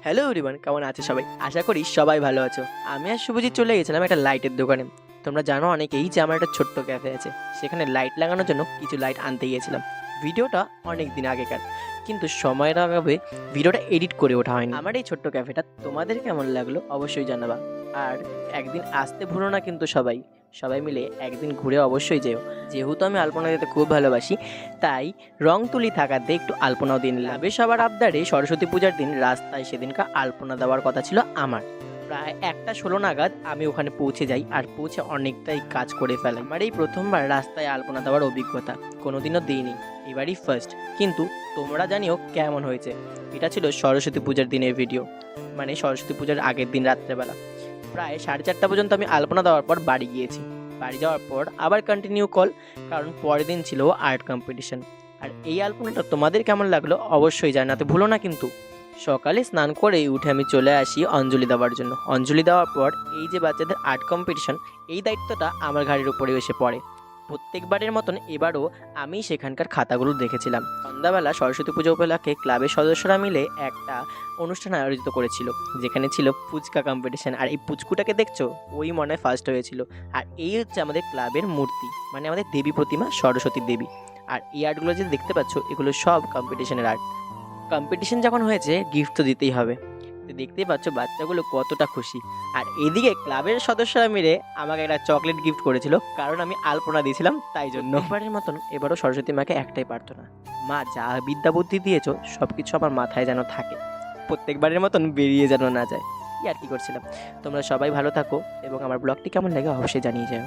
Hello everyone, কেমন আছে সবাই? আশা করি সবাই ভালো আছো। আমি আর শুভজিৎ চলে গেছিলাম একটা লাইটের দোকানে। তোমরা জানো অনেকেই যে আমার একটা ছোট্ট ক্যাফে আছে, সেখানে লাইট লাগানোর জন্য কিছু লাইট আনতে গিয়েছিলাম। ভিডিওটা অনেক দিন আগেকার, কিন্তু সময়ের অভাবে ভিডিওটা এডিট করে ওঠা হয়নি। আমার এই ছোট্ট ক্যাফেটা তোমাদের কেমন লাগলো অবশ্যই জানাবা। আর একদিন আসতে ভুলো না কিন্তু সবাই সবাই মিলে একদিন ঘুরে অবশ্যই যেও। যেহেতু আমি আলপনা দিতে খুব ভালোবাসি, তাই রং তুলি থাকাতে একটু আলপনাও দিন লাগবে। সবার আবদারে সরস্বতী পূজার দিন রাস্তায় সেদিনকার আলপনা দেওয়ার কথা ছিল আমার। প্রায় 1:16 নাগাদ আমি ওখানে পৌঁছে যাই, আর পৌঁছে অনেকটাই কাজ করে ফেলাই। আমার এই প্রথমবার রাস্তায় আলপনা দেওয়ার অভিজ্ঞতা, কোনোদিনও দিইনি, এবারই ফার্স্ট। কিন্তু তোমরা জানিও কেমন হয়েছে। এটা ছিল সরস্বতী পূজার দিনের ভিডিও, মানে সরস্বতী পূজার আগের দিন রাত্রেবেলা। প্রায় 4:30 পর্যন্ত আমি আলপনা দেওয়ার পর বাড়ি গিয়েছি। বাড়ি যাওয়ার পর আবার কন্টিনিউ কল, কারণ পরের দিন ছিল আর্ট কম্পিটিশন। আর এই আলপনাটা তোমাদের কেমন লাগলো অবশ্যই জানাতে ভুলো না কিন্তু। সকালে স্নান করেই উঠে আমি চলে আসি অঞ্জলি দেওয়ার জন্য। অঞ্জলি দেওয়ার পর এই যে বাচ্চাদের আর্ট কম্পিটিশন, এই দায়িত্বটা আমার ঘাড়ের উপরে এসে পড়ে। প্রত্যেকবারের মতন এবারও আমি সেখানকার খাতাগুলো দেখেছিলাম। সন্ধ্যাবেলা সরস্বতী পুজো উপলক্ষে ক্লাবের সদস্যরা মিলে একটা অনুষ্ঠান আয়োজিত করেছিল, যেখানে ছিল ফুচকা কম্পিটিশন। আর এই পুচকুটাকে দেখছো, ওই মনে হয় ফার্স্ট হয়েছিল। আর এই হচ্ছে আমাদের ক্লাবের মূর্তি, মানে আমাদের দেবী প্রতিমা সরস্বতী দেবী। আর এই আর্টগুলো যে দেখতে পাচ্ছ, এগুলো সব কম্পিটিশনের আর্ট। কম্পিটিশন যখন হয়েছে, গিফট তো দিতেই হবে। তো দেখতেই পাচ্ছ বাচ্চাগুলো কতটা খুশি। আর এদিকে ক্লাবের সদস্যরা মিলে আমাকে একটা চকলেট গিফট করেছিল, কারণ আমি আলপনা দিয়েছিলাম তাই জন্য। এবারের মতন এবারও সরস্বতী মাকে একটাই প্রার্থনা, মা যা বিদ্যা বুদ্ধি দিয়েছো সব কিছু আমার মাথায় যেন থাকে, প্রত্যেকবারের মতন বেরিয়ে যেন না যায়। কি আর কি করছিলাম। তোমরা সবাই ভালো থাকো, এবং আমার ব্লগটি কেমন লাগে অবশ্যই জানিয়ে যাও।